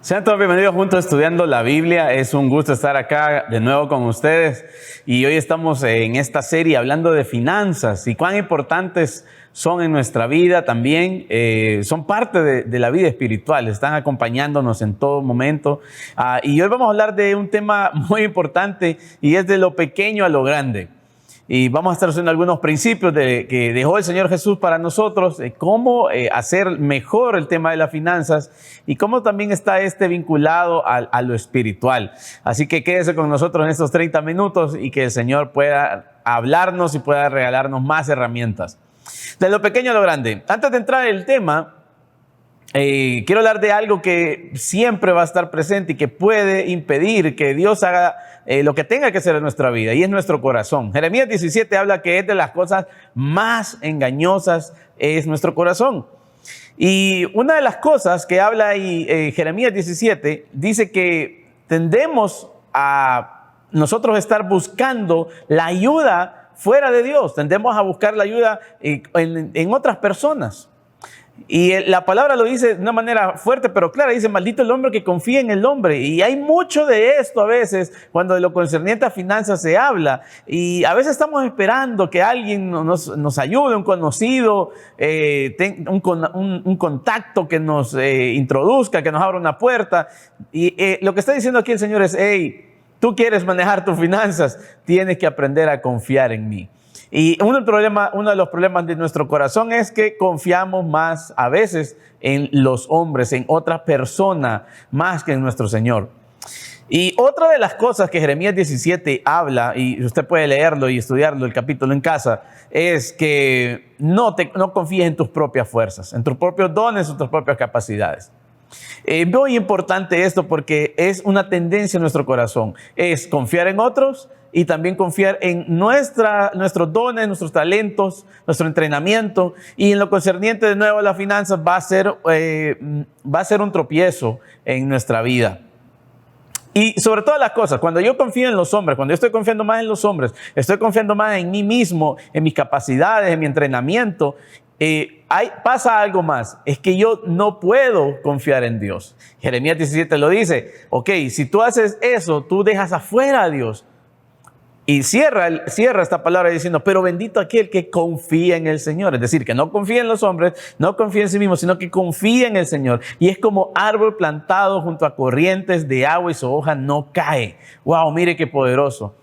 Sean todos bienvenidos juntos a Estudiando la Biblia. Es un gusto estar acá de nuevo con ustedes. Y hoy estamos en esta serie hablando de finanzas y cuán importantes son en nuestra vida también. Son parte de la vida espiritual, están acompañándonos en todo momento. Y hoy vamos a hablar de un tema muy importante y es de lo pequeño a lo grande. Y vamos a estar haciendo algunos principios que dejó el Señor Jesús para nosotros, de cómo hacer mejor el tema de las finanzas y cómo también está vinculado a lo espiritual. Así que quédese con nosotros en estos 30 minutos y que el Señor pueda hablarnos y pueda regalarnos más herramientas. De lo pequeño a lo grande. Antes de entrar en el tema, quiero hablar de algo que siempre va a estar presente y que puede impedir que Dios haga lo que tenga que hacer en nuestra vida, y es nuestro corazón. Jeremías 17 habla que es de las cosas más engañosas es nuestro corazón. Y una de las cosas que habla ahí Jeremías 17 dice que tendemos a nosotros estar buscando la ayuda fuera de Dios, tendemos a buscar la ayuda en otras personas. Y la palabra lo dice de una manera fuerte pero clara, dice: maldito el hombre que confía en el hombre. Y hay mucho de esto a veces cuando de lo concerniente a finanzas se habla, y a veces estamos esperando que alguien nos ayude, un conocido, un contacto que nos introduzca, que nos abra una puerta. Y lo que está diciendo aquí el Señor es: hey, tú quieres manejar tus finanzas, tienes que aprender a confiar en mí. Y uno de los problemas de nuestro corazón es que confiamos más a veces en los hombres, en otra persona, más que en nuestro Señor. Y otra de las cosas que Jeremías 17 habla, y usted puede leerlo y estudiarlo el capítulo en casa, es que no confíes en tus propias fuerzas, en tus propios dones, en tus propias capacidades. Muy importante esto porque es una tendencia en nuestro corazón, es confiar en otros y también confiar en nuestros dones, nuestros talentos, nuestro entrenamiento. Y en lo concerniente de nuevo a las finanzas va a ser un tropiezo en nuestra vida. Y sobre todas las cosas, cuando yo confío en los hombres, cuando yo estoy confiando más en los hombres, estoy confiando más en mí mismo, en mis capacidades, en mi entrenamiento, pasa algo más, es que yo no puedo confiar en Dios. Jeremías 17 lo dice: ok, si tú haces eso, tú dejas afuera a Dios. Y cierra esta palabra diciendo: pero bendito aquel que confía en el Señor. Es decir, que no confía en los hombres, no confía en sí mismo, sino que confía en el Señor. Y es como árbol plantado junto a corrientes de agua y su hoja no cae. ¡Wow! Mire qué poderoso.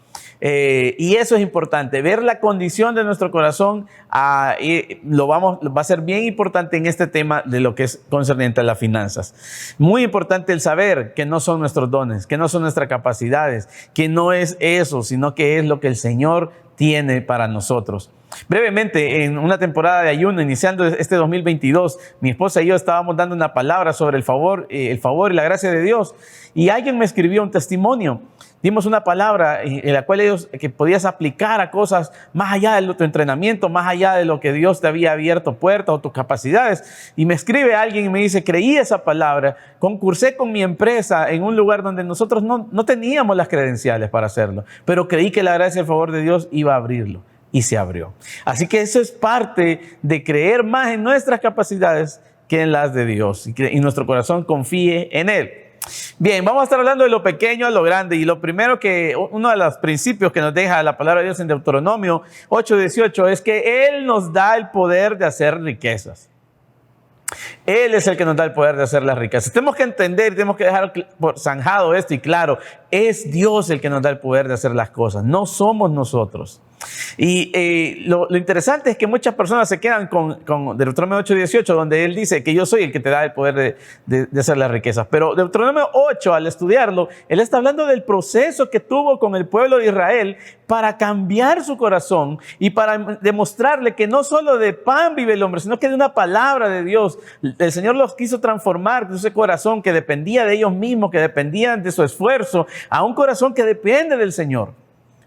Y eso es importante, ver la condición de nuestro corazón. Va a ser bien importante en este tema de lo que es concerniente a las finanzas. Muy importante el saber que no son nuestros dones, que no son nuestras capacidades, que no es eso, sino que es lo que el Señor tiene para nosotros. Brevemente, en una temporada de ayuno, iniciando este 2022, mi esposa y yo estábamos dando una palabra sobre el favor y la gracia de Dios, y alguien me escribió un testimonio. Dimos una palabra en la cual que podías aplicar a cosas más allá de tu entrenamiento, más allá de lo que Dios te había abierto puertas o tus capacidades. Y me escribe alguien y me dice: creí esa palabra, concursé con mi empresa en un lugar donde nosotros no teníamos las credenciales para hacerlo, pero creí que la gracia y el favor de Dios iba a abrirlo, y se abrió. Así que eso es parte de creer más en nuestras capacidades que en las de Dios, y nuestro corazón confíe en Él. Bien, vamos a estar hablando de lo pequeño a lo grande, y lo primero uno de los principios que nos deja la palabra de Dios en Deuteronomio 8:18 es que Él nos da el poder de hacer riquezas. Él es el que nos da el poder de hacer las riquezas. Tenemos que entender, tenemos que dejar zanjado esto y claro: es Dios el que nos da el poder de hacer las cosas, no somos nosotros. Y lo interesante es que muchas personas se quedan con Deuteronomio 8:18, donde Él dice que yo soy el que te da el poder de hacer las riquezas. Pero Deuteronomio 8, al estudiarlo, Él está hablando del proceso que tuvo con el pueblo de Israel para cambiar su corazón y para demostrarle que no solo de pan vive el hombre, sino que de una palabra de Dios. El Señor los quiso transformar de ese corazón que dependía de ellos mismos, que dependían de su esfuerzo, a un corazón que depende del Señor.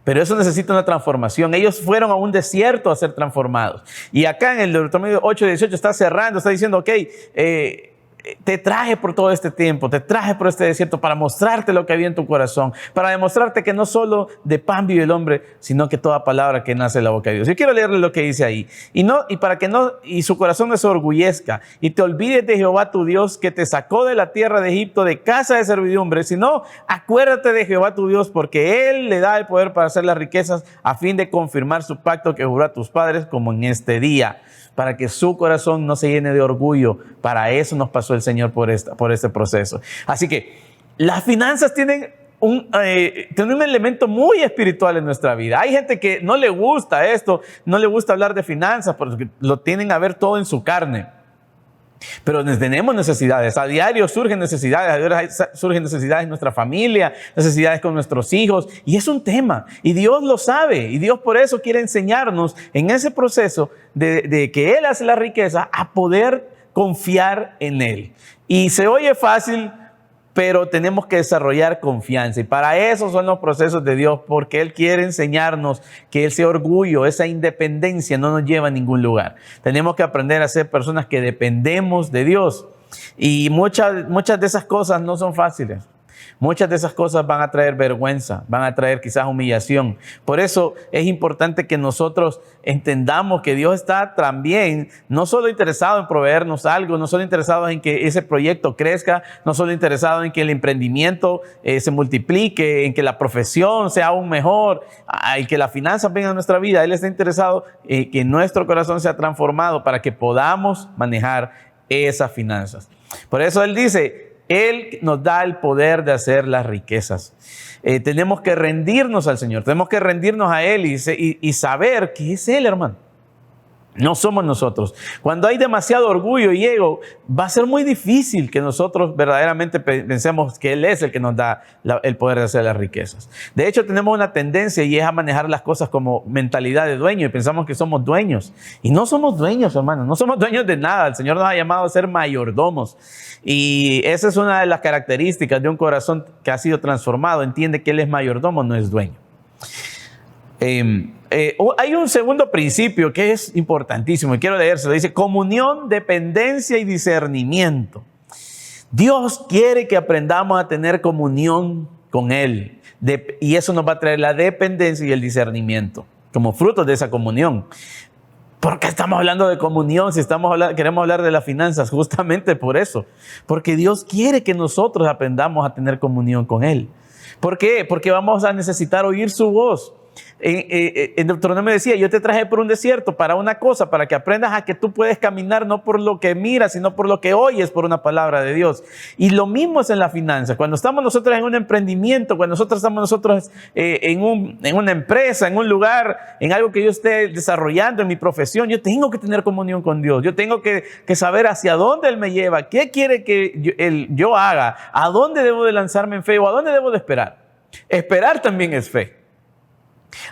Pero eso necesita una transformación. Ellos fueron a un desierto a ser transformados. Y acá en el Deuteronomio 8:18 está cerrando, está diciendo: ok, te traje por todo este tiempo, te traje por este desierto para mostrarte lo que había en tu corazón, para demostrarte que no solo de pan vive el hombre, sino que toda palabra que nace de la boca de Dios. Yo quiero leerle lo que dice ahí. Y su corazón no se orgullezca y te olvides de Jehová tu Dios, que te sacó de la tierra de Egipto, de casa de servidumbre, sino acuérdate de Jehová tu Dios, porque Él le da el poder para hacer las riquezas, a fin de confirmar su pacto que juró a tus padres, como en este día, para que su corazón no se llene de orgullo. Para eso nos pasó el Señor por este proceso. Así que las finanzas tienen un elemento muy espiritual en nuestra vida. Hay gente que no le gusta esto, no le gusta hablar de finanzas, porque lo tienen a ver todo en su carne. Pero tenemos necesidades, a diario surgen necesidades en nuestra familia, necesidades con nuestros hijos, y es un tema, y Dios lo sabe, y Dios por eso quiere enseñarnos en ese proceso de que Él hace la riqueza, a poder confiar en Él. Y se oye fácil, pero tenemos que desarrollar confianza, y para eso son los procesos de Dios, porque Él quiere enseñarnos que ese orgullo, esa independencia no nos lleva a ningún lugar. Tenemos que aprender a ser personas que dependemos de Dios, y muchas de esas cosas no son fáciles. Muchas de esas cosas van a traer vergüenza, van a traer quizás humillación. Por eso es importante que nosotros entendamos que Dios está también no solo interesado en proveernos algo, no solo interesado en que ese proyecto crezca, no solo interesado en que el emprendimiento se multiplique, en que la profesión sea aún mejor, y que las finanzas vengan a nuestra vida. Él está interesado en que nuestro corazón sea transformado para que podamos manejar esas finanzas. Por eso Él dice, Él nos da el poder de hacer las riquezas. Tenemos que rendirnos al Señor, tenemos que rendirnos a Él y saber que es Él, hermano. No somos nosotros. Cuando hay demasiado orgullo y ego, va a ser muy difícil que nosotros verdaderamente pensemos que Él es el que nos da el poder de hacer las riquezas. De hecho, tenemos una tendencia, y es a manejar las cosas como mentalidad de dueño, y pensamos que somos dueños. Y no somos dueños, hermano. No somos dueños de nada. El Señor nos ha llamado a ser mayordomos. Y esa es una de las características de un corazón que ha sido transformado. Entiende que Él es mayordomo, no es dueño. Hay un segundo principio que es importantísimo y quiero leérselo. Dice: comunión, dependencia y discernimiento. Dios quiere que aprendamos a tener comunión con Él, y eso nos va a traer la dependencia y el discernimiento como frutos de esa comunión. ¿Por qué estamos hablando de comunión si queremos hablar de las finanzas? Justamente por eso, porque Dios quiere que nosotros aprendamos a tener comunión con Él. ¿Por qué? Porque vamos a necesitar oír su voz. En Deuteronomio decía: yo te traje por un desierto para una cosa, para que aprendas a que tú puedes caminar no por lo que miras, sino por lo que oyes, por una palabra de Dios. Y lo mismo es en la finanza. Cuando estamos nosotros en un emprendimiento, cuando estamos en una empresa, en un lugar, en algo que yo esté desarrollando en mi profesión, yo tengo que tener comunión con Dios. Yo tengo que saber hacia dónde Él me lleva, qué quiere que yo haga, a dónde debo de lanzarme en fe o a dónde debo de esperar. Esperar también es fe.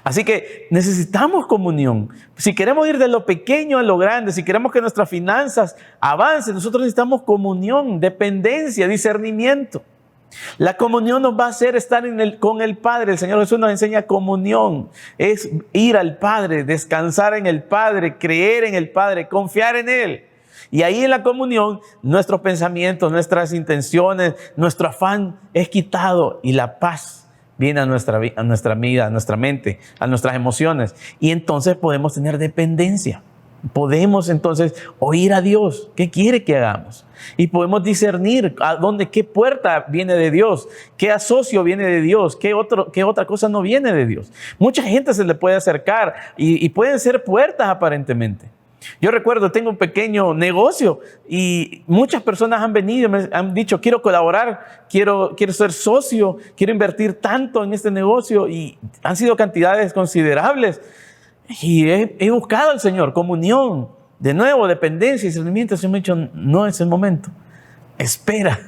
Así que necesitamos comunión. Si queremos ir de lo pequeño a lo grande, si queremos que nuestras finanzas avancen, nosotros necesitamos comunión, dependencia, discernimiento. La comunión nos va a hacer estar con el Padre. El Señor Jesús nos enseña comunión. Es ir al Padre, descansar en el Padre, creer en el Padre, confiar en Él. Y ahí en la comunión, nuestros pensamientos, nuestras intenciones, nuestro afán es quitado, y la paz viene a nuestra vida, a nuestra mente, a nuestras emociones. Y entonces podemos tener dependencia. Podemos entonces oír a Dios. ¿Qué quiere que hagamos? Y podemos discernir qué puerta viene de Dios, qué asocio viene de Dios, qué otra cosa no viene de Dios. Mucha gente se le puede acercar y pueden ser puertas aparentemente. Yo recuerdo, tengo un pequeño negocio y muchas personas han venido y me han dicho: quiero colaborar, quiero ser socio, quiero invertir tanto en este negocio, y han sido cantidades considerables. Y he buscado al Señor, comunión, de nuevo, dependencia y discernimiento. Se me ha dicho: no es el momento, espera.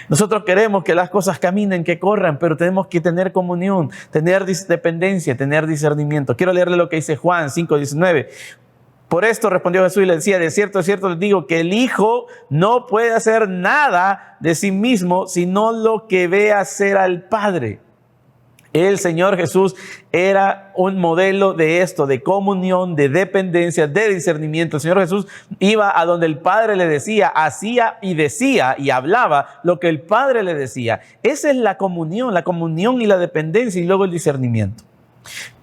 Nosotros queremos que las cosas caminen, que corran, pero tenemos que tener comunión, tener dependencia, tener discernimiento. Quiero leerle lo que dice Juan 5:19. Por esto respondió Jesús y le decía: de cierto les digo que el Hijo no puede hacer nada de sí mismo, sino lo que ve hacer al Padre. El Señor Jesús era un modelo de esto, de comunión, de dependencia, de discernimiento. El Señor Jesús iba a donde el Padre le decía, hacía y decía y hablaba lo que el Padre le decía. Esa es la comunión y la dependencia y luego el discernimiento.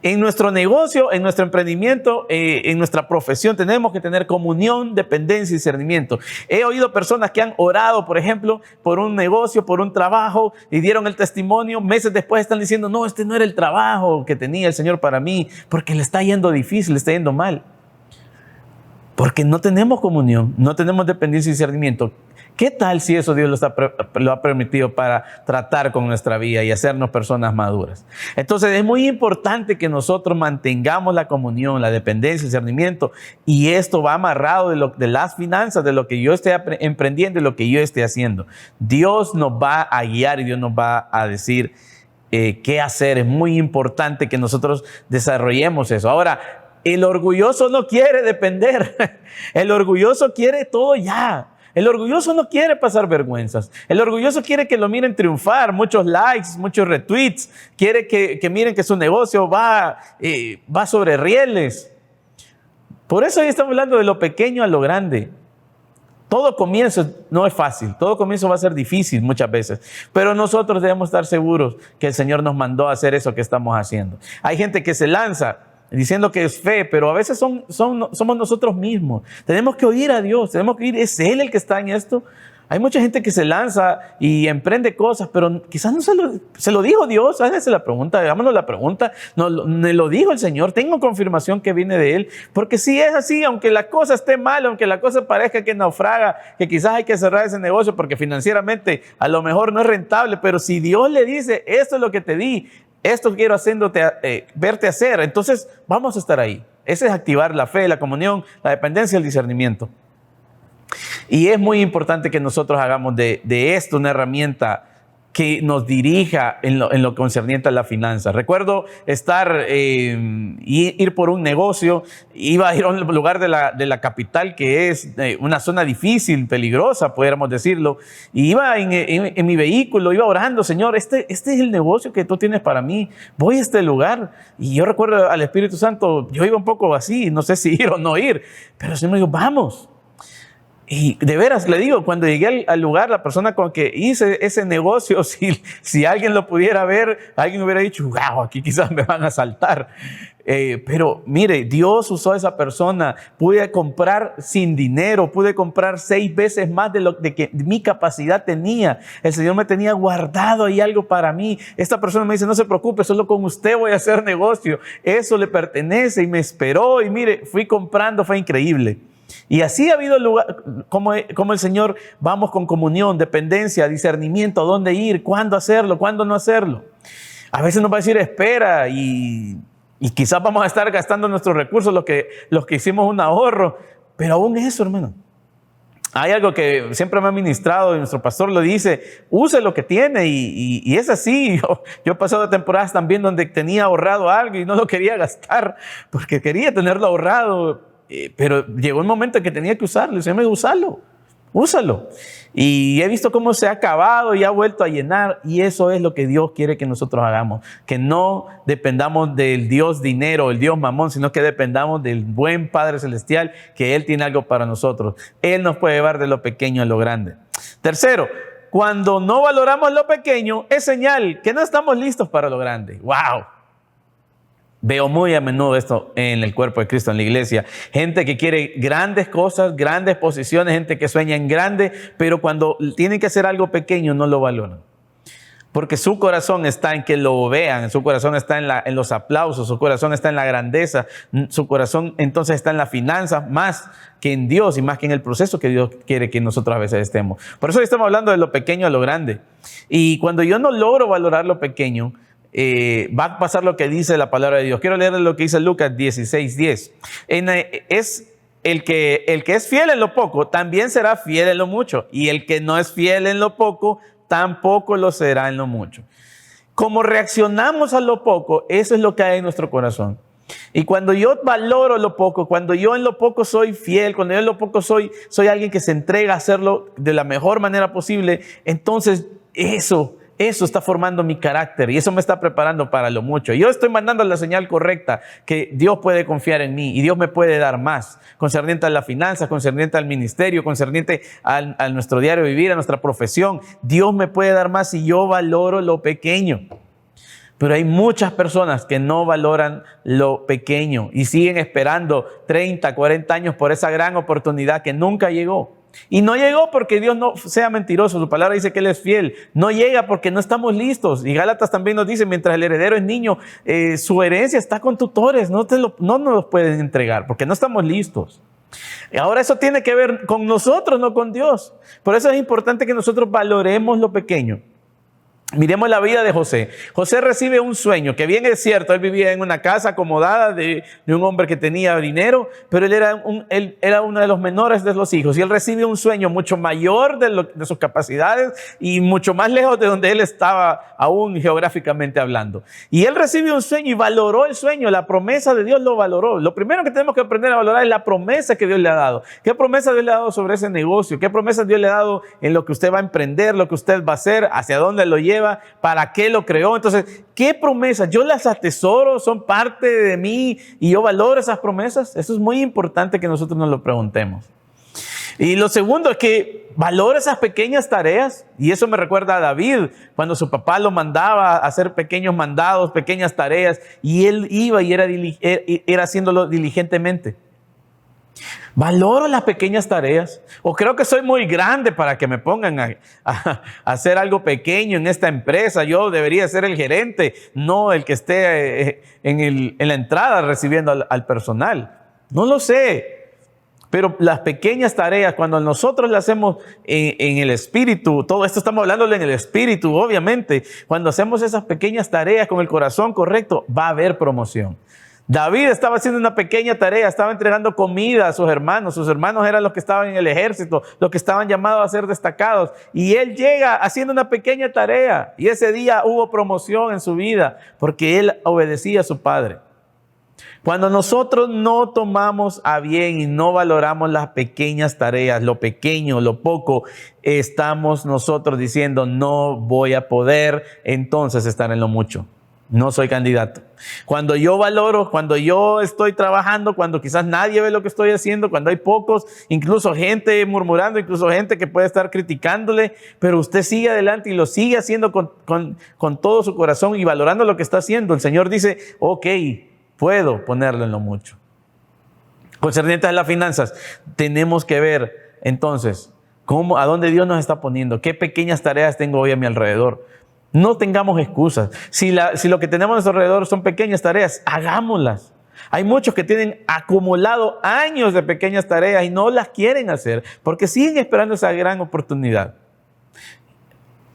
En nuestro negocio, en nuestro emprendimiento, en nuestra profesión, tenemos que tener comunión, dependencia y discernimiento. He oído personas que han orado, por ejemplo, por un negocio, por un trabajo, y dieron el testimonio. Meses después están diciendo, no, este no era el trabajo que tenía el Señor para mí, porque le está yendo difícil, le está yendo mal. Porque no tenemos comunión, no tenemos dependencia y discernimiento. ¿Qué tal si eso Dios lo ha permitido para tratar con nuestra vida y hacernos personas maduras? Entonces es muy importante que nosotros mantengamos la comunión, la dependencia, el discernimiento, y esto va amarrado de las finanzas, de lo que yo esté emprendiendo y lo que yo esté haciendo. Dios nos va a guiar y Dios nos va a decir qué hacer. Es muy importante que nosotros desarrollemos eso. Ahora, el orgulloso no quiere depender. El orgulloso quiere todo ya. El orgulloso no quiere pasar vergüenzas. El orgulloso quiere que lo miren triunfar, muchos likes, muchos retweets. Quiere que miren que su negocio va sobre rieles. Por eso hoy estamos hablando de lo pequeño a lo grande. Todo comienzo no es fácil, todo comienzo va a ser difícil muchas veces, pero nosotros debemos estar seguros que el Señor nos mandó a hacer eso que estamos haciendo. Hay gente que se lanza diciendo que es fe, pero a veces somos nosotros mismos. Tenemos que oír a Dios, tenemos que oír, ¿es Él el que está en esto? Hay mucha gente que se lanza y emprende cosas, pero quizás no se lo dijo Dios. Háganse la pregunta, hagámonos la pregunta. No, me lo dijo el Señor, tengo confirmación que viene de Él. Porque si es así, aunque la cosa esté mal, aunque la cosa parezca que naufraga, que quizás hay que cerrar ese negocio porque financieramente a lo mejor no es rentable, pero si Dios le dice, esto es lo que te di, esto quiero verte hacer, entonces vamos a estar ahí. Ese es activar la fe, la comunión, la dependencia y el discernimiento. Y es muy importante que nosotros hagamos de esto una herramienta que nos dirija en lo concerniente a la finanza. Recuerdo ir por un negocio, iba a ir a un lugar de la capital que es una zona difícil, peligrosa, pudiéramos decirlo, y iba en mi vehículo, iba orando, Señor, este es el negocio que tú tienes para mí, voy a este lugar. Y yo recuerdo al Espíritu Santo, yo iba un poco así, no sé si ir o no ir, pero el Señor me dijo, vamos. Y de veras le digo, cuando llegué al lugar, la persona con que hice ese negocio, si alguien lo pudiera ver, alguien hubiera dicho, wow, aquí quizás me van a asaltar. Pero mire, Dios usó a esa persona. Pude comprar sin dinero, pude comprar 6 veces más de que mi capacidad tenía. El Señor me tenía guardado ahí algo para mí. Esta persona me dice, no se preocupe, solo con usted voy a hacer negocio. Eso le pertenece, y me esperó. Y mire, fui comprando, fue increíble. Y así ha habido lugar, como el Señor, vamos con comunión, dependencia, discernimiento, a dónde ir, cuándo hacerlo, cuándo no hacerlo. A veces nos va a decir espera y quizás vamos a estar gastando nuestros recursos, los que hicimos un ahorro, pero aún eso, hermano. Hay algo que siempre me ha ministrado y nuestro pastor lo dice, use lo que tiene y es así. Yo he pasado temporadas también donde tenía ahorrado algo y no lo quería gastar porque quería tenerlo ahorrado. Pero llegó un momento en que tenía que usarlo. El Señor me dijo, úsalo. Y he visto cómo se ha acabado y ha vuelto a llenar. Y eso es lo que Dios quiere que nosotros hagamos. Que no dependamos del Dios dinero, el Dios mamón, sino que dependamos del buen Padre Celestial, que Él tiene algo para nosotros. Él nos puede llevar de lo pequeño a lo grande. Tercero, cuando no valoramos lo pequeño, es señal que no estamos listos para lo grande. ¡Wow! Veo muy a menudo esto en el cuerpo de Cristo, en la iglesia. Gente que quiere grandes cosas, grandes posiciones, gente que sueña en grande, pero cuando tienen que hacer algo pequeño no lo valoran. Porque su corazón está en que lo vean, su corazón está en los aplausos, su corazón está en la grandeza, su corazón entonces está en las finanzas más que en Dios y más que en el proceso que Dios quiere que nosotros a veces estemos. Por eso hoy estamos hablando de lo pequeño a lo grande. Y cuando yo no logro valorar lo pequeño, va a pasar lo que dice la palabra de Dios. Quiero leer lo que dice Lucas 16:10. Es el que es fiel en lo poco, también será fiel en lo mucho. Y el que no es fiel en lo poco, tampoco lo será en lo mucho. Como reaccionamos a lo poco, eso es lo que hay en nuestro corazón. Y cuando yo valoro lo poco, cuando yo en lo poco soy fiel, cuando yo en lo poco soy alguien que se entrega a hacerlo de la mejor manera posible, entonces eso eso está formando mi carácter y eso me está preparando para lo mucho. Yo estoy mandando la señal correcta que Dios puede confiar en mí y Dios me puede dar más, concerniente a las finanzas, concerniente al ministerio, concerniente a nuestro diario vivir, a nuestra profesión. Dios me puede dar más si yo valoro lo pequeño. Pero hay muchas personas que no valoran lo pequeño y siguen esperando 30, 40 años por esa gran oportunidad que nunca llegó. Y no llegó porque Dios no sea mentiroso. Su palabra dice que Él es fiel. No llega porque no estamos listos. Y Gálatas también nos dice, mientras el heredero es niño, su herencia está con tutores. No nos los pueden entregar porque no estamos listos. Y ahora eso tiene que ver con nosotros, no con Dios. Por eso es importante que nosotros valoremos lo pequeño. Miremos la vida de José. José recibe un sueño, que bien es cierto, él vivía en una casa acomodada de un hombre que tenía dinero, pero él era uno de los menores de los hijos y él recibe un sueño mucho mayor de sus capacidades y mucho más lejos de donde él estaba aún geográficamente hablando. Y él recibe un sueño y valoró el sueño, la promesa de Dios lo valoró. Lo primero que tenemos que aprender a valorar es la promesa que Dios le ha dado. ¿Qué promesa Dios le ha dado sobre ese negocio? ¿Qué promesa Dios le ha dado en lo que usted va a emprender, lo que usted va a hacer, hacia dónde lo lleva? ¿Para qué lo creó? Entonces, ¿qué promesas? Yo las atesoro, son parte de mí y yo valoro esas promesas. Eso es muy importante que nosotros nos lo preguntemos. Y lo segundo es que valora esas pequeñas tareas. Y eso me recuerda a David, cuando su papá lo mandaba a hacer pequeños mandados, pequeñas tareas, y él iba y era haciéndolo diligentemente. Valoro las pequeñas tareas. O creo que soy muy grande para que me pongan a hacer algo pequeño en esta empresa. Yo debería ser el gerente, no el que esté en la entrada recibiendo al personal. No lo sé. Pero las pequeñas tareas, cuando nosotros las hacemos en el espíritu, todo esto estamos hablándolo en el espíritu, obviamente. Cuando hacemos esas pequeñas tareas con el corazón correcto, va a haber promoción. David estaba haciendo una pequeña tarea, estaba entregando comida a sus hermanos. Sus hermanos eran los que estaban en el ejército, los que estaban llamados a ser destacados. Y él llega haciendo una pequeña tarea. Y ese día hubo promoción en su vida porque él obedecía a su padre. Cuando nosotros no tomamos a bien y no valoramos las pequeñas tareas, lo pequeño, lo poco, estamos nosotros diciendo no voy a poder entonces estar en lo mucho. No soy candidato. Cuando yo valoro, cuando yo estoy trabajando, cuando quizás nadie ve lo que estoy haciendo, cuando hay pocos, incluso gente murmurando, incluso gente que puede estar criticándole, pero usted sigue adelante y lo sigue haciendo con todo su corazón y valorando lo que está haciendo. El Señor dice, ok, puedo ponerlo en lo mucho. Concerniente a las finanzas, tenemos que ver entonces a dónde Dios nos está poniendo, qué pequeñas tareas tengo hoy a mi alrededor. No tengamos excusas. Si lo que tenemos a nuestro alrededor son pequeñas tareas, hagámoslas. Hay muchos que tienen acumulado años de pequeñas tareas y no las quieren hacer porque siguen esperando esa gran oportunidad.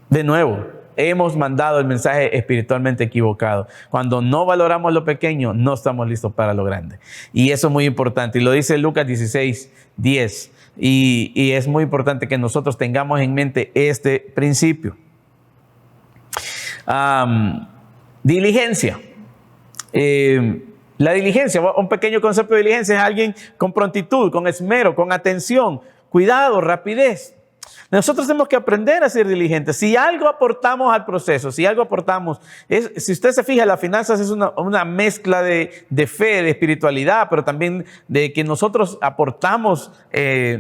De nuevo, hemos mandado el mensaje espiritualmente equivocado. Cuando no valoramos lo pequeño, no estamos listos para lo grande. Y eso es muy importante. Y lo dice Lucas 16:10. Y es muy importante que nosotros tengamos en mente este principio. Diligencia. La diligencia, un pequeño concepto de diligencia es alguien con prontitud, con esmero, con atención, cuidado, rapidez. Nosotros tenemos que aprender a ser diligentes. Si algo aportamos al proceso, si algo aportamos, si usted se fija, las finanzas es una mezcla de fe, de espiritualidad, pero también de que nosotros aportamos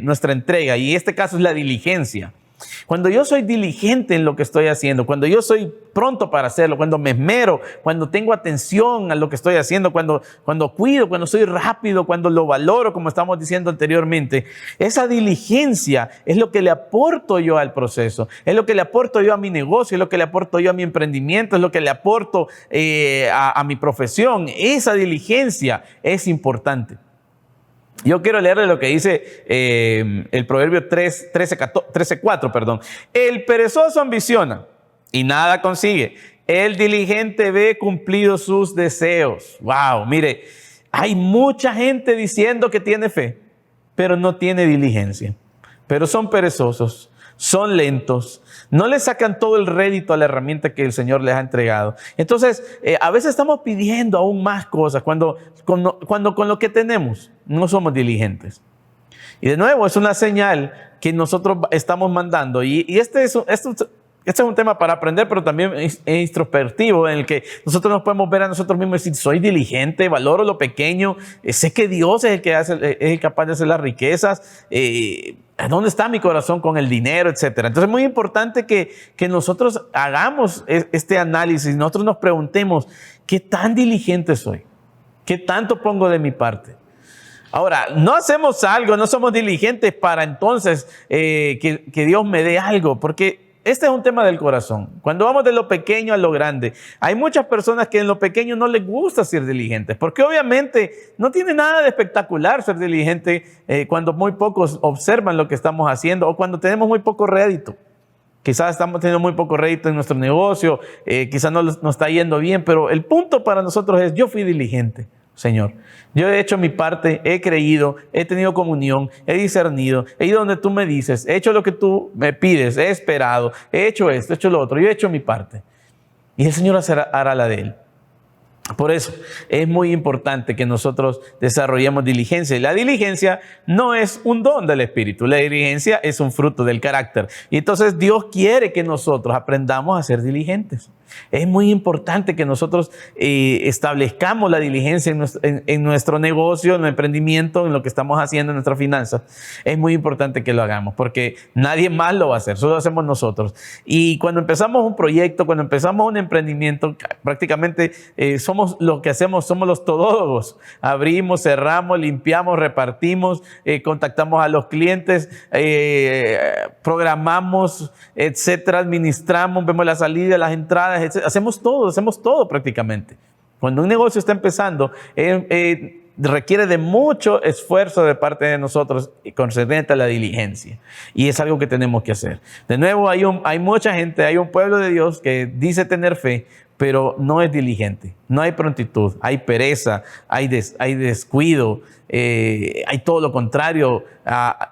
nuestra entrega, y este caso es la diligencia. Cuando yo soy diligente en lo que estoy haciendo, cuando yo soy pronto para hacerlo, cuando me esmero, cuando tengo atención a lo que estoy haciendo, cuando cuido, cuando soy rápido, cuando lo valoro, como estamos diciendo anteriormente, esa diligencia es lo que le aporto yo al proceso, es lo que le aporto yo a mi negocio, es lo que le aporto yo a mi emprendimiento, es lo que le aporto a mi profesión. Esa diligencia es importante. Yo quiero leerle lo que dice el Proverbio 13:4. El perezoso ambiciona y nada consigue. El diligente ve cumplidos sus deseos. Wow, mire, hay mucha gente diciendo que tiene fe, pero no tiene diligencia. Pero son perezosos, son lentos, no le sacan todo el rédito a la herramienta que el Señor les ha entregado. Entonces, a veces estamos pidiendo aún más cosas cuando con lo que tenemos no somos diligentes. Y de nuevo, es una señal que nosotros estamos mandando. Y esto Este es un tema para aprender, pero también es introspectivo, en el que nosotros nos podemos ver a nosotros mismos y decir, soy diligente, valoro lo pequeño, sé que Dios es el que es capaz de hacer las riquezas, ¿dónde está mi corazón con el dinero, etcétera? Entonces es muy importante que nosotros hagamos este análisis, nosotros nos preguntemos, ¿qué tan diligente soy? ¿Qué tanto pongo de mi parte? Ahora, no hacemos algo, no somos diligentes para entonces que Dios me dé algo, porque este es un tema del corazón. Cuando vamos de lo pequeño a lo grande, hay muchas personas que en lo pequeño no les gusta ser diligentes, porque obviamente no tiene nada de espectacular ser diligente cuando muy pocos observan lo que estamos haciendo o cuando tenemos muy poco rédito. Quizás estamos teniendo muy poco rédito en nuestro negocio, quizás no nos está yendo bien, pero el punto para nosotros es, yo fui diligente, Señor. Yo he hecho mi parte, he creído, he tenido comunión, he discernido, he ido donde tú me dices, he hecho lo que tú me pides, he esperado, he hecho esto, he hecho lo otro, yo he hecho mi parte. Y el Señor hará la de Él. Por eso es muy importante que nosotros desarrollemos diligencia. Y la diligencia no es un don del Espíritu. La diligencia es un fruto del carácter. Y entonces Dios quiere que nosotros aprendamos a ser diligentes. Es muy importante que nosotros establezcamos la diligencia en nuestro negocio, en el emprendimiento, en lo que estamos haciendo, en nuestras finanzas. Es muy importante que lo hagamos porque nadie más lo va a hacer, solo lo hacemos nosotros. Y cuando empezamos un proyecto, cuando empezamos un emprendimiento, prácticamente somos lo que hacemos, somos los todólogos. Abrimos, cerramos, limpiamos, repartimos, contactamos a los clientes, programamos, etcétera, administramos, vemos la salida, las entradas, etcétera. Hacemos todo prácticamente. Cuando un negocio está empezando, requiere de mucho esfuerzo de parte de nosotros concerniente a la diligencia. Y es algo que tenemos que hacer. De nuevo, hay mucha gente, hay un pueblo de Dios que dice tener fe, pero no es diligente, no hay prontitud, hay pereza, hay descuido, hay todo lo contrario,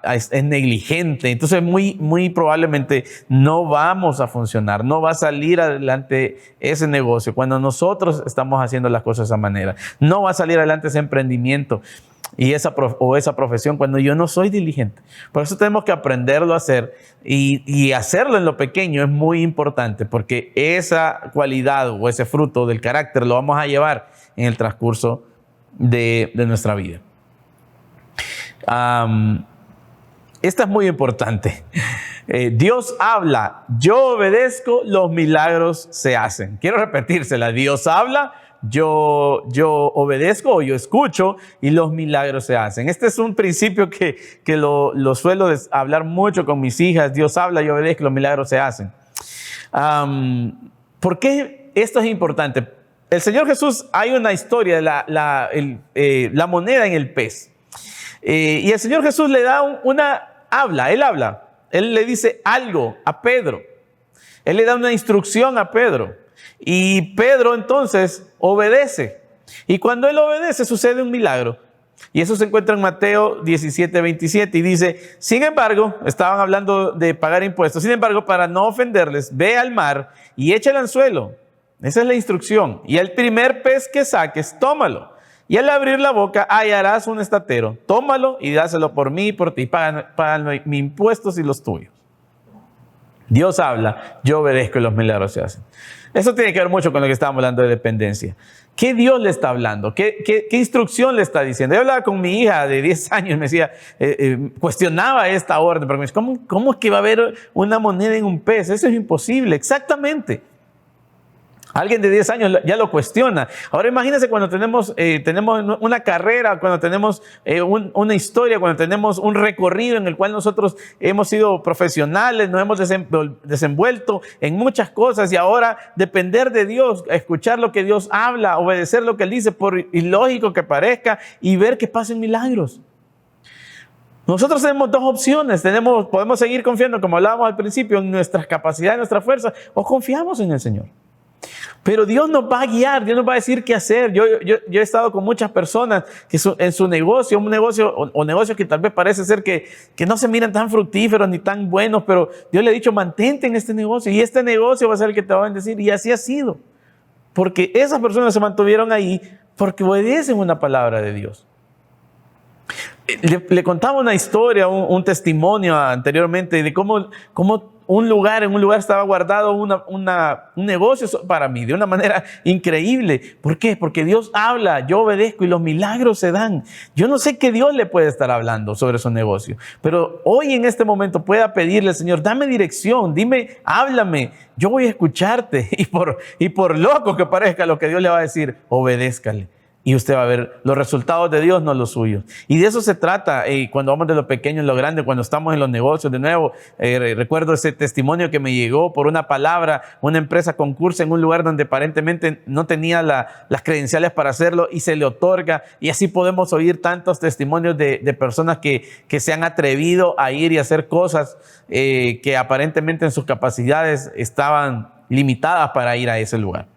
es negligente. Entonces muy probablemente no vamos a funcionar, no va a salir adelante ese negocio cuando nosotros estamos haciendo las cosas de esa manera. No va a salir adelante ese emprendimiento y esa profesión cuando yo no soy diligente. Por eso tenemos que aprenderlo a hacer y hacerlo en lo pequeño es muy importante porque esa cualidad o ese fruto del carácter lo vamos a llevar en el transcurso de nuestra vida. Esta es muy importante. Dios habla, yo obedezco, los milagros se hacen. Quiero repetírsela. Dios habla, yo obedezco o yo escucho y los milagros se hacen. Este es un principio que lo suelo hablar mucho con mis hijas. Dios habla, yo obedezco, los milagros se hacen. ¿Por qué esto es importante? El Señor Jesús, hay una historia de la moneda en el pez. Y el Señor Jesús le da Él le dice algo a Pedro. Él le da una instrucción a Pedro. Y Pedro entonces obedece. Y cuando él obedece sucede un milagro. Y eso se encuentra en Mateo 17:27 y dice, sin embargo, estaban hablando de pagar impuestos. Sin embargo, para no ofenderles, ve al mar y echa el anzuelo. Esa es la instrucción. Y el primer pez que saques, tómalo. Y al abrir la boca hallarás un estatero. Tómalo y dáselo por mí y por ti. Pagan mis impuestos y los tuyos. Dios habla, yo obedezco y los milagros se hacen. Eso tiene que ver mucho con lo que estábamos hablando de dependencia. ¿Qué Dios le está hablando? ¿Qué instrucción le está diciendo? Yo hablaba con mi hija de 10 años, me decía, cuestionaba esta orden, porque me decía, ¿cómo es que va a haber una moneda en un pez? Eso es imposible, exactamente. Alguien de 10 años ya lo cuestiona. Ahora imagínense cuando tenemos una carrera, cuando tenemos una historia, cuando tenemos un recorrido en el cual nosotros hemos sido profesionales, nos hemos desenvuelto en muchas cosas y ahora depender de Dios, escuchar lo que Dios habla, obedecer lo que Él dice, por ilógico que parezca, y ver que pasen milagros. Nosotros tenemos dos opciones. Podemos seguir confiando, como hablábamos al principio, en nuestras capacidades, en nuestra fuerza, o confiamos en el Señor. Pero Dios nos va a guiar, Dios nos va a decir qué hacer. Yo he estado con muchas personas que en su negocio, un negocio o negocios que tal vez parece ser que no se miran tan fructíferos ni tan buenos, pero Dios le ha dicho, mantente en este negocio y este negocio va a ser el que te va a bendecir. Y así ha sido. Porque esas personas se mantuvieron ahí porque obedecen una palabra de Dios. Le contaba una historia, un testimonio anteriormente de cómo un lugar, en un lugar estaba guardado un negocio para mí de una manera increíble. ¿Por qué? Porque Dios habla, yo obedezco y los milagros se dan. Yo no sé qué Dios le puede estar hablando sobre su negocio, pero hoy en este momento pueda pedirle al Señor, dame dirección, dime, háblame, yo voy a escucharte. Y por loco que parezca lo que Dios le va a decir, obedézcale. Y usted va a ver los resultados de Dios, no los suyos. Y de eso se trata cuando vamos de lo pequeño en lo grande, cuando estamos en los negocios. De nuevo, recuerdo ese testimonio que me llegó por una palabra. Una empresa concursa en un lugar donde aparentemente no tenía las credenciales para hacerlo y se le otorga. Y así podemos oír tantos testimonios de personas que se han atrevido a ir y hacer cosas que aparentemente en sus capacidades estaban limitadas para ir a ese lugar.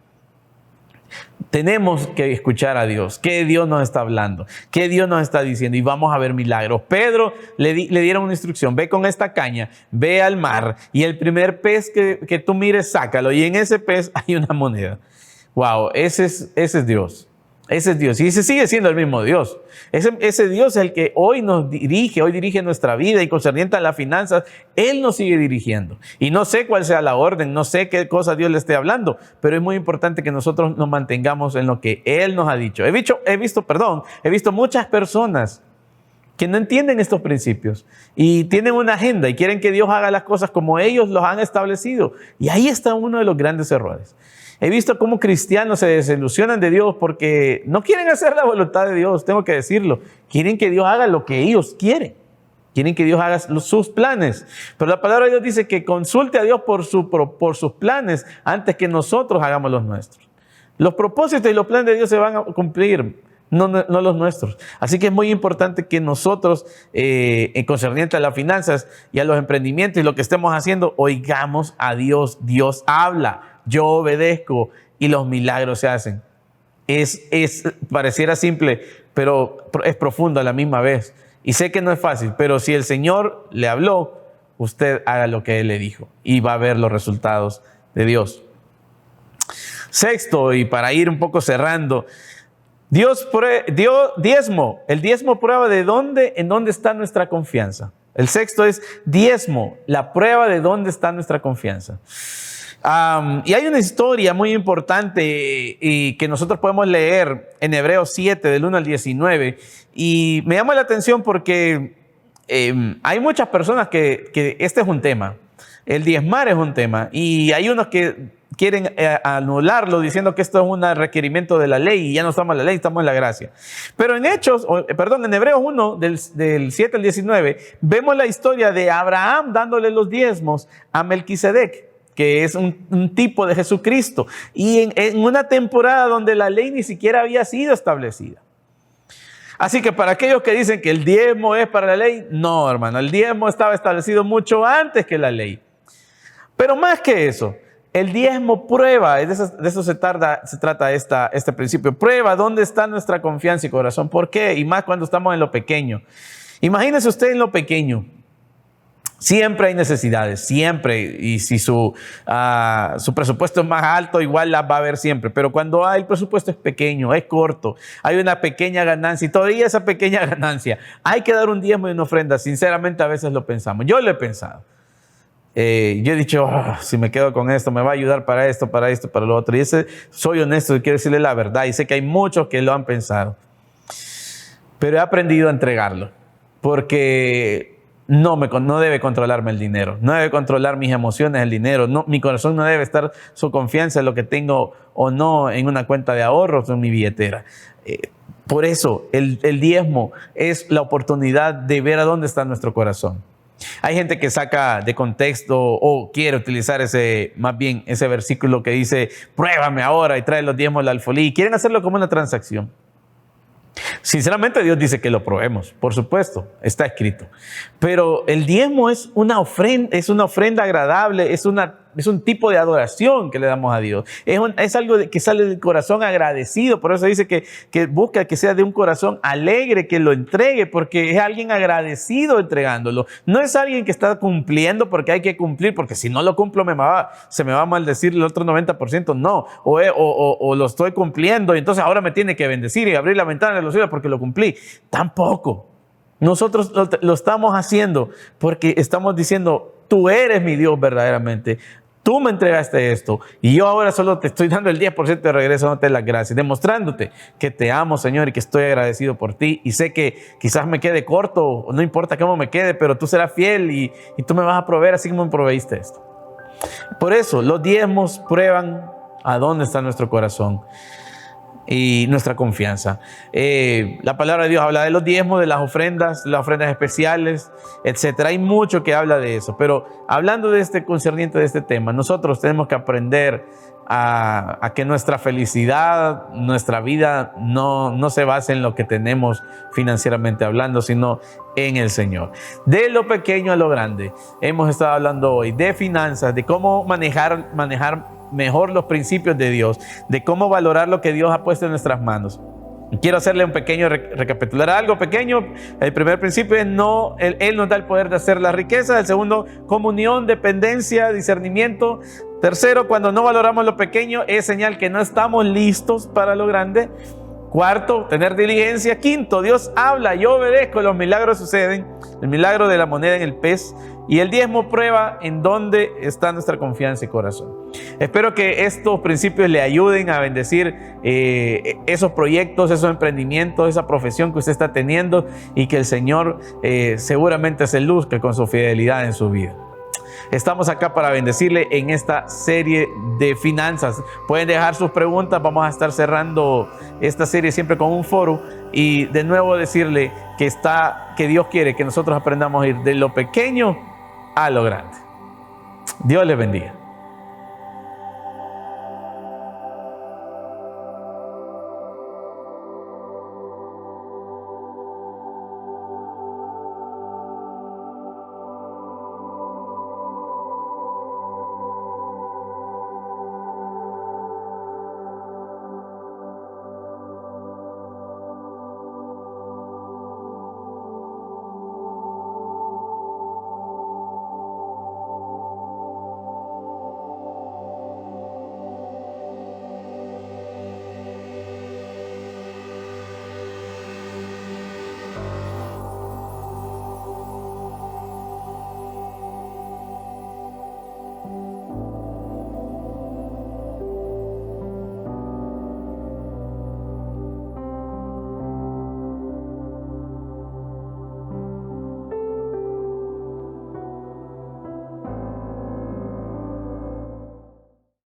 Tenemos que escuchar a Dios, qué Dios nos está hablando, qué Dios nos está diciendo y vamos a ver milagros. Pedro le dieron una instrucción, ve con esta caña, ve al mar y el primer pez que tú mires, sácalo y en ese pez hay una moneda. Wow, ese es Dios. Ese es Dios y ese sigue siendo el mismo Dios. Ese Dios es el que hoy nos dirige, hoy dirige nuestra vida y concerniente a las finanzas, Él nos sigue dirigiendo. Y no sé cuál sea la orden, no sé qué cosa Dios le esté hablando, pero es muy importante que nosotros nos mantengamos en lo que Él nos ha dicho. He visto muchas personas que no entienden estos principios y tienen una agenda y quieren que Dios haga las cosas como ellos los han establecido. Y ahí está uno de los grandes errores. He visto cómo cristianos se desilusionan de Dios porque no quieren hacer la voluntad de Dios, tengo que decirlo. Quieren que Dios haga lo que ellos quieren. Quieren que Dios haga sus planes. Pero la palabra de Dios dice que consulte a Dios por sus planes antes que nosotros hagamos los nuestros. Los propósitos y los planes de Dios se van a cumplir, no los nuestros. Así que es muy importante que nosotros, concerniente a las finanzas y a los emprendimientos y lo que estemos haciendo, oigamos a Dios. Dios habla. Yo obedezco y los milagros se hacen. Pareciera simple, pero es profundo a la misma vez. Y sé que no es fácil, pero si el Señor le habló, usted haga lo que Él le dijo y va a ver los resultados de Dios. Sexto, y para ir un poco cerrando, diezmo. El diezmo prueba en dónde está nuestra confianza. El sexto es diezmo, la prueba de dónde está nuestra confianza. Y hay una historia muy importante y que nosotros podemos leer en Hebreos 7, del 1 al 19. Y me llama la atención porque hay muchas personas que este es un tema. El diezmar es un tema. Y hay unos que quieren anularlo diciendo que esto es un requerimiento de la ley y ya no estamos en la ley, estamos en la gracia. Pero en en Hebreos 1, del 7 al 19, vemos la historia de Abraham dándole los diezmos a Melquisedec, que es un tipo de Jesucristo, y en una temporada donde la ley ni siquiera había sido establecida. Así que para aquellos que dicen que el diezmo es para la ley, no, hermano, el diezmo estaba establecido mucho antes que la ley. Pero más que eso, el diezmo prueba, de eso se trata este principio, prueba dónde está nuestra confianza y corazón. ¿Por qué? Y más cuando estamos en lo pequeño. Imagínese usted en lo pequeño. Siempre hay necesidades, siempre, y si su presupuesto es más alto, igual las va a haber siempre, pero cuando el presupuesto es pequeño, es corto, hay una pequeña ganancia y todavía esa pequeña ganancia, hay que dar un diezmo y una ofrenda. Sinceramente a veces lo pensamos, yo lo he pensado. Yo he dicho, si me quedo con esto, me va a ayudar para esto, para lo otro. Y soy honesto y quiero decirle la verdad, y sé que hay muchos que lo han pensado, pero he aprendido a entregarlo, porque no debe controlarme el dinero, no debe controlar mis emociones el dinero, mi corazón no debe estar su confianza en lo que tengo o no en una cuenta de ahorros o en mi billetera. Por eso el diezmo es la oportunidad de ver a dónde está nuestro corazón. Hay gente que saca de contexto o quiere utilizar ese versículo que dice, pruébame ahora y trae los diezmos al alfolí, y quieren hacerlo como una transacción. Sinceramente Dios dice que lo probemos, por supuesto, está escrito. Pero el diezmo es una ofrenda agradable, es un tipo de adoración que le damos a Dios. Es algo que sale del corazón agradecido, por eso dice que busca que sea de un corazón alegre, que lo entregue, porque es alguien agradecido entregándolo. No es alguien que está cumpliendo porque hay que cumplir, porque si no lo cumplo se me va a maldecir el otro 90%, no. O lo estoy cumpliendo y entonces ahora me tiene que bendecir y abrir la ventana de los cielos porque lo cumplí. Tampoco. Nosotros lo estamos haciendo porque estamos diciendo, tú eres mi Dios verdaderamente. Tú me entregaste esto y yo ahora solo te estoy dando el 10% de regreso, dándote las gracias, demostrándote que te amo, Señor, y que estoy agradecido por ti. Y sé que quizás me quede corto, no importa cómo me quede, pero tú serás fiel y tú me vas a proveer así como me proveíste esto. Por eso, los diezmos prueban a dónde está nuestro corazón y nuestra confianza. La palabra de Dios habla de los diezmos, de las ofrendas especiales, etcétera. Hay mucho que habla de eso, pero hablando de concerniente de este tema, nosotros tenemos que aprender a que nuestra felicidad, nuestra vida no se base en lo que tenemos financieramente hablando, sino en el Señor. De lo pequeño a lo grande. Hemos estado hablando hoy de finanzas, de cómo manejar mejor los principios de Dios, de cómo valorar lo que Dios ha puesto en nuestras manos. Quiero hacerle un pequeño recapitular, algo pequeño. El primer principio es Él nos da el poder de hacer la riqueza. El segundo, comunión, dependencia, discernimiento. Tercero, cuando no valoramos lo pequeño, es señal que no estamos listos para lo grande. Cuarto, tener diligencia. Quinto, Dios habla, yo obedezco, los milagros suceden. El milagro de la moneda en el pez. Y el diezmo prueba en dónde está nuestra confianza y corazón. Espero que estos principios le ayuden a bendecir esos proyectos, esos emprendimientos, esa profesión que usted está teniendo, y que el Señor seguramente se luzca con su fidelidad en su vida. Estamos acá para bendecirle en esta serie de finanzas. Pueden dejar sus preguntas. Vamos a estar cerrando esta serie siempre con un foro. Y de nuevo decirle que Dios quiere que nosotros aprendamos a ir de lo pequeño a lo grande. Dios les bendiga.